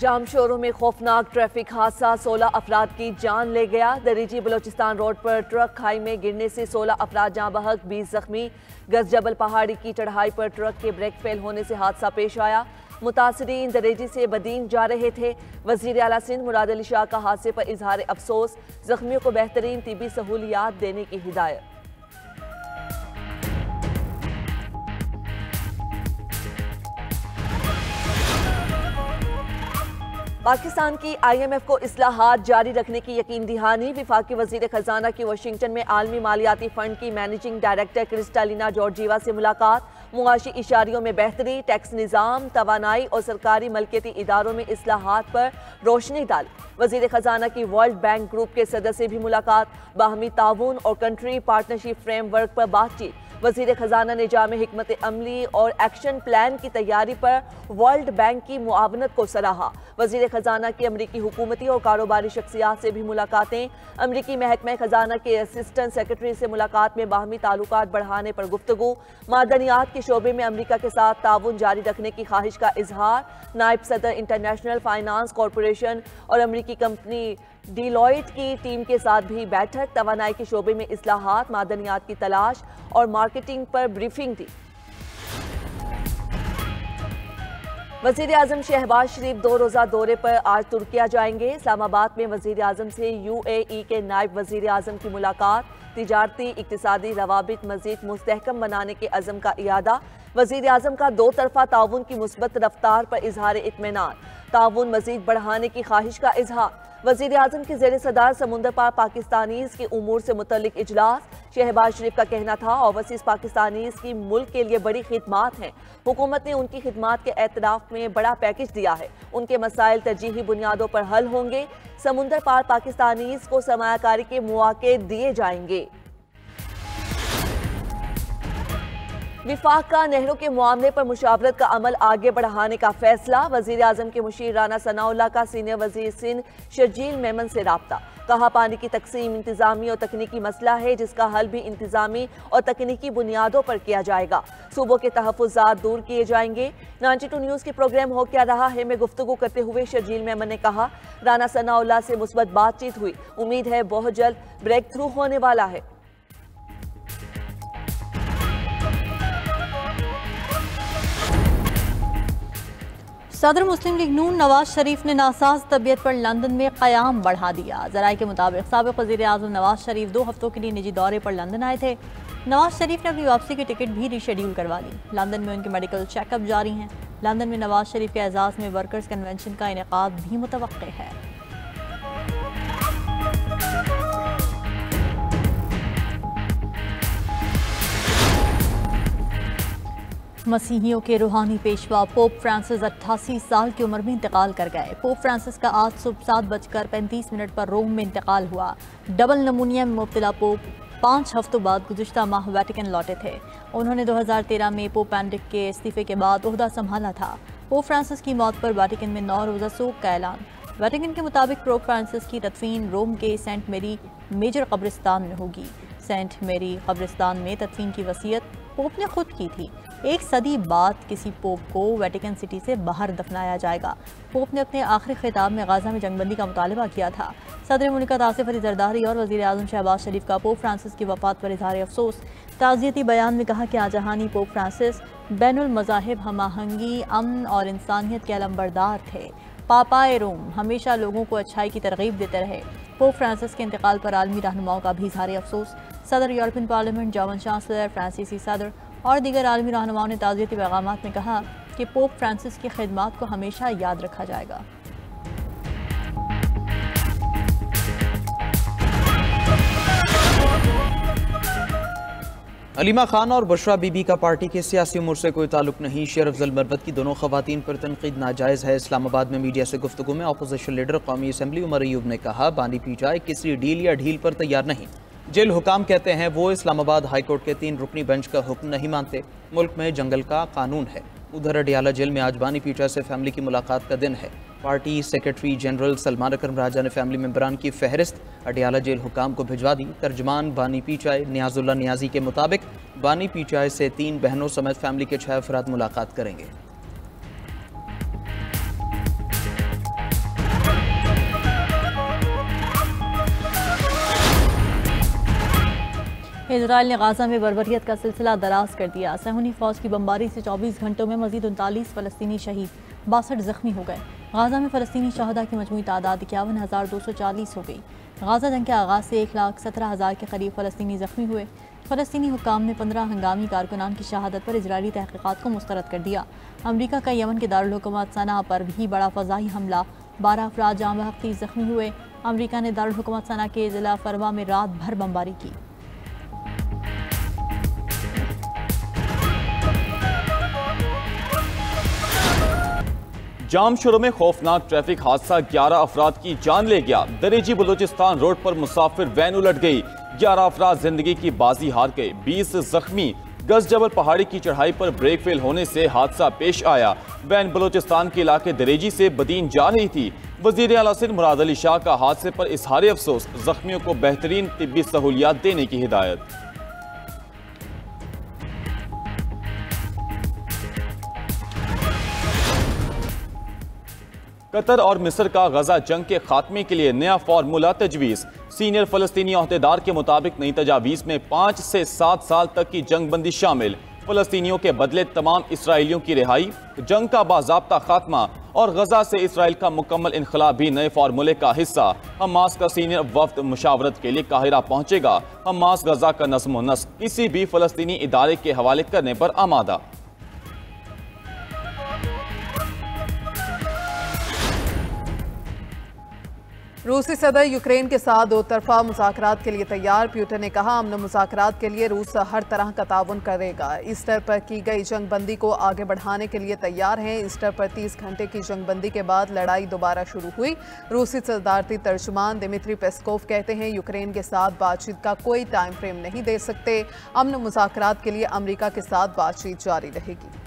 जाम शोरों में खौफनाक ट्रैफिक हादसा, 16 अफराद की जान ले गया। दरीजी बलोचिस्तान रोड पर ट्रक खाई में गिरने से 16 अफराद जाँ बहक, 20 जख्मी। गजजबल पहाड़ी की चढ़ाई पर ट्रक के ब्रेक फेल होने से हादसा पेश आया। मुतासरीन दरेजी से बदीन जा रहे थे। वजीर आला सिंध मुराद अली शाह का हादसे पर इजहार अफसोस, जख्मियों को बेहतरीन तिबी सहूलियात देने की हिदायत। पाकिस्तान की IMF को इस्लाहात जारी रखने की यकीन दहानी। वफाकी वजीर खजाना की वाशिंगटन में आलमी मालियाती फंड की मैनेजिंग डायरेक्टर क्रिस्टालिना जॉर्जीवा से मुलाकात। मुआशी इशारियों में बेहतरी, टैक्स निज़ाम, तवानाई और सरकारी मलकियती इदारों में इस्लाहात पर रोशनी डाली। वजीर खजाना की वर्ल्ड बैंक ग्रुप के सदस्य से भी मुलाकात। बाहमी ताउन और कंट्री पार्टनरशिप फ्रेमवर्क पर बातचीत। वजीर खजाना ने जामे हिकमत अमली और एक्शन प्लान की तैयारी पर वर्ल्ड बैंक की मुआवनत को सराहा। वजीर खजाना की अमरीकी हुकूमती और कारोबारी शख्सियात से भी मुलाकातें। अमरीकी महकमा खजाना के असिस्टेंट सेक्रेटरी से मुलाकात में बाहमी ताल्लुकात बढ़ाने पर गुफ्तगू। मादनियात के शोबे में अमरीका के साथ ताउन जारी रखने की ख्वाहिश का इजहार। नायब सदर इंटरनेशनल फाइनेंस कॉरपोरेशन और अमरीकी कंपनी डिलॉयट की टीम के साथ भी बैठक। तवानाई के शोबे में इस्लाहात, मादनियात की तलाश और मार्केटिंग पर ब्रीफिंग दी। वजीर आजम शहबाज शरीफ 2 रोज़ा दौरे पर आज तुर्किया जाएंगे। इस्लामाबाद में वजीर आजम से UAE के नायब वजीर आजम की मुलाकात। तिजारती इक्तिसादी रवाबित मजीद मुस्तहकम बनाने के अज़म का इयादा। वजीर आजम का 2 तरफा ताउन की मुस्बत रफ्तार पर इजहार इत्मीनान। ताउन मजीद बढ़ाने की ख्वाहिश का इजहार। वजीर आजम की ज़ेर सदार समुंदर पार पाकिस्तानीज़ की उमूर से मुतल्लिक इजलास। शहबाज शरीफ का कहना था ओवरसीज़ पाकिस्तानीज़ की मुल्क के लिए बड़ी खिदमात हैं। हुकूमत ने उनकी खिदमात के एतराफ़ में बड़ा पैकेज दिया है। उनके मसाइल तरजीही बुनियादों पर हल होंगे। समुंदर पार पाकिस्तानीज़ को सरमायाकारी के मौके दिए जाएंगे। विफाक का नहरों के मामले पर मुशावरत का अमल आगे बढ़ाने का फैसला। वजीर आजम के मुशीर राना सनाउल्लाह का सीनियर वजीर सिंध शर्जील मेमन से राब्ता। कहा पानी की तकसीम इंतजामी और तकनीकी मसला है, जिसका हल भी इंतजामी और तकनीकी बुनियादों पर किया जाएगा। सूबों के तहफ़्फ़ुज़ात दूर किए जाएंगे। 92 न्यूज़ के प्रोग्राम हो क्या रहा है में गुफ्तगू करते हुए शर्जील मेमन ने कहा, राना सनाउल्लाह से मुस्बत बातचीत हुई। उम्मीद है बहुत जल्द ब्रेक थ्रू होने वाला है। सदर मुस्लिम लीग नून नवाज शरीफ ने नासाज तबीयत पर लंदन में क़याम बढ़ा दिया। ज़राए के मुताबिक साबिक़ वज़ीर आज़म नवाज शरीफ 2 हफ्तों के लिए निजी दौरे पर लंदन आए थे। नवाज शरीफ ने अपनी वापसी की टिकट भी रीशेड्यूल करवा ली। लंदन में उनके मेडिकल चेकअप जारी हैं। लंदन में नवाज शरीफ के एजाज़ में वर्कर्स कन्वेंशन का इनेकाद भी मुतवक्के है। मसीहियों के रूहानी पेशवा पोप फ्रांसिस 88 साल की उम्र में इंतकाल कर गए। पोप फ्रांसिस का आज सुबह 7:35 पर रोम में इंतकाल हुआ। डबल नमूनिया में मुब्तला पोप 5 हफ्तों बाद गुज़िश्ता माह वेटिकन लौटे थे। उन्होंने 2013 में पोप बेनेडिक्ट के इस्तीफे के बाद ओहदा संभाला था। पोप फ्रांसिस की मौत पर वेटिकन में 9 रोज़ा सोग का ऐलान। वेटिकन के मुताबिक पोप फ्रांसिस की तदफीन रोम के सेंट मेरी मेजर कब्रिस्तान में होगी। सेंट मेरी कब्रिस्तान में तदफीन की वसीयत पोप ने खुद की थी। 1 सदी बाद किसी पोप को वेटिकन सिटी से बाहर दफनाया जाएगा। पोप ने अपने आखिरी खिताब में गाजा में जंगबंदी का मुतालबा किया था। सदर मुमलिकत आसिफ अली जरदारी और वज़ीर आज़म शहबाज शरीफ का पोप फ्रांसिस की वफ़ात पर इज़हार अफसोस। ताज़ियती बयान में कहा कि आजहानी पोप फ्रांसिस बैनुल मज़ाहिब हमआहंगी, अमन और इंसानियत के अलंबरदार थे। पापाए रोम हमेशा लोगों को अच्छाई की तरगीब देते रहे। पोप फ्रांसिस के इंतकाल पर आलमी रहनुमाओं का भी इज़हार अफसोस। सदर यूरोपियन पार्लियामेंट, जर्मन चांसलर, फ्रांसीसी सदर और दीगर आलमी रहनुमाओं ने ताज़ियती पैगामात में कहा कि पोप फ्रांसिस की खिदमात को हमेशा याद रखा जाएगा। अलीमा खान और बुशरा बीबी का पार्टी के सियासी उमूर से कोई ताल्लुक नहीं। शेर अफजल मरवत की दोनों खवातीन पर तनकीद नाजायज़ है। इस्लामाबाद में मीडिया से गुफ्तगू में अपोजिशन लीडर कौमी असम्बली उमर अयूब ने कहा, बानी पीचाई किसी डील या ढील पर तैयार नहीं। जेल हुकाम कहते हैं वो इस्लामाबाद हाई कोर्ट के 3 रुकनी बेंच का हुक्म नहीं मानते। मुल्क में जंगल का कानून है। उधर अडियाला जेल में आज बानी पीचा से फैमिली की मुलाकात का दिन है। पार्टी सेक्रेटरी जनरल सलमान अकरम राजा ने फैमिली मेंबरान की फहरिस्त अडियाला जेल हुकाम को भिजवा दी। तर्जमान बानी पीचाई नियाजुल्ला नियाजी के मुताबिक बानी पीचाई से 3 बहनों समेत फैमिली के 6 अफराद मुलाकात करेंगे। इजराइल ने गाजा में बर्बरियत का सिलसिला दराज कर दिया। सहूनी फौज की बमबारी से 24 घंटों में मजीद 39 फ़लस्तीनी शहीद, 62 जख्मी हो गए। गाजा में फ़लस्तीनी शहदा की मजमूई तादाद 51,240 हो गई। गाजा जंग के आगाज़ से 1,17,000 के करीब फ़लस्तीनी जख्मी हुए। फ़लस्तीनी हुक्काम ने 15 हंगामी कारकुनान की शहादत पर इजरायली तहक़ीक़ात को मुस्तरद कर दिया। अमरीका का यमन के दारुल हुकूमत सना पर भी बड़ा फ़ज़ाई हमला, 12 अफराद जाँ बहक 30 जख्मी हुए। अमरीका ने दारुल हुकूमत सना के ज़िला फरवा में रात भर बमबारी की। जामशोरों में खौफनाक ट्रैफिक हादसा, 11 अफराद की जान ले गया। दरेजी बलूचिस्तान रोड पर मुसाफिर वैन उलट गई, 11 अफराद जिंदगी की बाजी हार गए, 20 जख्मी। गजजबल पहाड़ी की चढ़ाई पर ब्रेक फेल होने से हादसा पेश आया। वैन बलूचिस्तान के इलाके दरेजी से बदीन जा रही थी। वजीर आला सिंध मुराद अली शाह का हादसे पर इजहार अफसोस, जख्मियों को बेहतरीन तिब्बी सहूलियात देने की हिदायत। कतर और मिस्र का गजा जंग के खात्मे के लिए नया फार्मूला तजवीज़। सीनियर फलस्तीनी अहदेदार के मुताबिक नई तजावीज़ में 5 से 7 साल तक की जंग बंदी शामिल, फलस्तीनियों के बदले तमाम इसराइलियों की रिहाई, जंग का बाज़ाब्ता खात्मा और गजा से इसराइल का मुकम्मल इनखला भी नए फार्मूले का हिस्सा। हमास का सीनियर वफ्द मुशावरत के लिए काहिरा पहुंचेगा। हमास गजा का नज़्म व नस्क किसी भी फलस्तीनी इदारे के हवाले करने पर आमादा। रूसी सदर यूक्रेन के साथ दो तरफा मुज़ाकरात के लिए तैयार। प्यूटन ने कहा, अमन मुज़ाकरात के लिए रूस हर तरह का ताउन करेगा। ईस्टर पर की गई जंग बंदी को आगे बढ़ाने के लिए तैयार हैं। ईस्टर पर 30 घंटे की जंग बंदी के बाद लड़ाई दोबारा शुरू हुई। रूसी सदारती तर्जुमान दिमित्री पेस्कोव कहते हैं, यूक्रेन के साथ बातचीत का कोई टाइम फ्रेम नहीं दे सकते। अमन मुज़ाकरात के लिए अमेरिका के साथ बातचीत जारी रहेगी।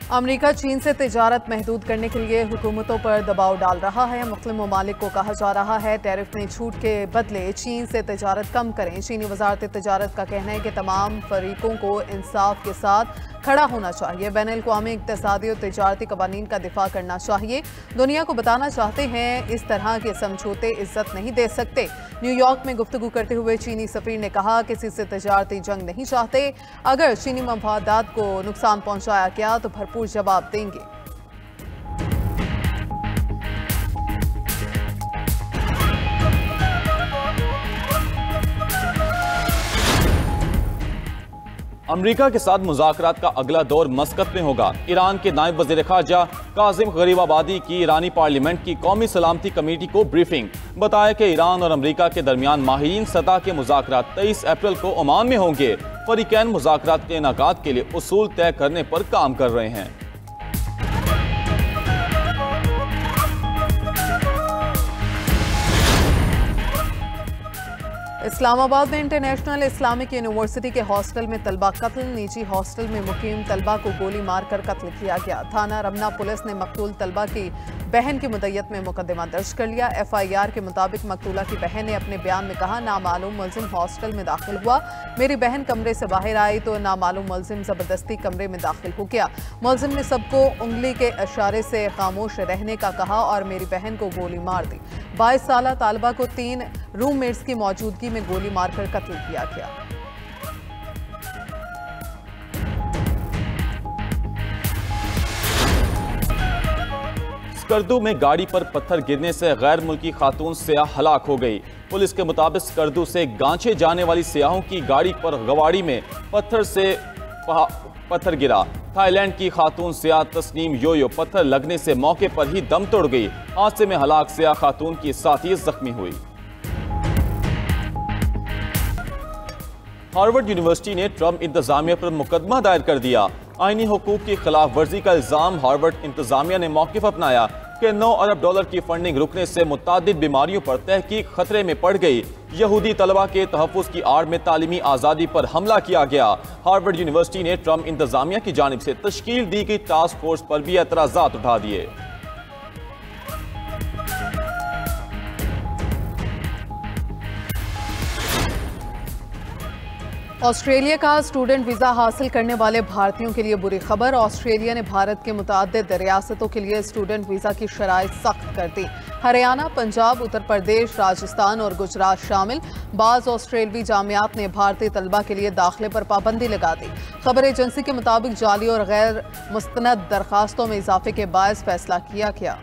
अमेरिका चीन से तिजारत महदूद करने के लिए हुकूमतों पर दबाव डाल रहा है। मुख्तलिफ ममालिक को कहा जा रहा है, टैरिफ में छूट के बदले चीन से तिजारत कम करें। चीनी वजारत तिजारत का कहना है कि तमाम फरीकों को इंसाफ के साथ खड़ा होना चाहिए, बैनुल-अक़वामी इक़्तिसादी और तिजारती क़वानीन का दिफा करना चाहिए। दुनिया को बताना चाहते हैं, इस तरह के समझौते इज्जत नहीं दे सकते। न्यूयॉर्क में गुफ्तगू करते हुए चीनी सफ़ीर ने कहा, किसी से तिजारती जंग नहीं चाहते। अगर चीनी मफादात को नुकसान पहुंचाया गया तो भरपूर जवाब देंगे। अमेरिका के साथ मुज़ाकरात का अगला दौर मस्कत में होगा। ईरान के नायब वज़ीर ख़ारजा कासिम गरीबाबादी की ईरानी पार्लियामेंट की कौमी सलामती कमेटी को ब्रीफिंग। बताया कि ईरान और अमेरिका के दरमियान माहिरीन सतह के मुज़ाकरात 23 अप्रैल को ओमान में होंगे। फरीकैन मुज़ाकरात के इनाकात के लिए उसूल तय करने पर काम कर रहे हैं। इस्लामाबाद में इंटरनेशनल इस्लामिक यूनिवर्सिटी के हॉस्टल में तलबा कत्ल। निजी हॉस्टल में मुकीम तलबा को गोली मारकर कत्ल किया गया। थाना रमना पुलिस ने मकतूल तलबा की बहन की मुद्दत में मुकदमा दर्ज कर लिया। FIR के मुताबिक मकतूला की बहन ने अपने बयान में कहा, नामालूम मुलजिम हॉस्टल में दाखिल हुआ। मेरी बहन कमरे से बाहर आई तो नामालूम मुलजिम जबरदस्ती कमरे में दाखिल हो गया। मुलजिम ने सबको उंगली के इशारे से खामोश रहने का कहा और मेरी बहन को गोली मार दी। 22 साला तालिबा को 3 रूममेट्स की मौजूदगी में गोली मारकर कत्ल किया गया। स्कर्दू में गाड़ी पर पत्थर गिरने से गैर मुल्की खातून सियाह हलाक हो गई। पुलिस के मुताबिक स्कर्दू से गांचे जाने वाली सियाहों की गाड़ी पर गवाड़ी में पत्थर गिरा। थाईलैंड की खातून सियाह तस्नीम योयो पत्थर लगने से मौके पर ही दम तोड़ गई। हादसे में हलाक सियाह खातून की साथी जख्मी हुई। हार्वर्ड यूनिवर्सिटी ने ट्रंप इंतजामिया पर मुकदमा दायर कर दिया। आईनी हुकूक की खिलाफ वर्जी का इल्जाम। हार्वर्ड इंतजामिया ने मौक़िफ़ अपनाया कि $9 अरब की फंडिंग रुकने से मुतादिद बीमारियों पर तहकीक खतरे में पड़ गई। यहूदी तलबा के तहफ़्फ़ुज़ की आड़ में तालीमी आज़ादी पर हमला किया गया। हार्वर्ड यूनिवर्सिटी ने ट्रंप इंतजामिया की जानिब से तश्कील दी गई टास्क फोर्स पर भी एतराज़ात उठा दिए। ऑस्ट्रेलिया का स्टूडेंट वीज़ा हासिल करने वाले भारतीयों के लिए बुरी खबर। ऑस्ट्रेलिया ने भारत के मुतअद्दिद रियासतों के लिए स्टूडेंट वीज़ा की शराइत सख्त कर दी। हरियाणा, पंजाब, उत्तर प्रदेश, राजस्थान और गुजरात शामिल बाज़ ऑस्ट्रेलवी जामियात ने भारतीय तलबा के लिए दाखिले पर पाबंदी लगा दी। खबर एजेंसी के मुताबिक जाली और गैर मुस्तनद दरखास्तों में इजाफे के बायस फैसला किया गया।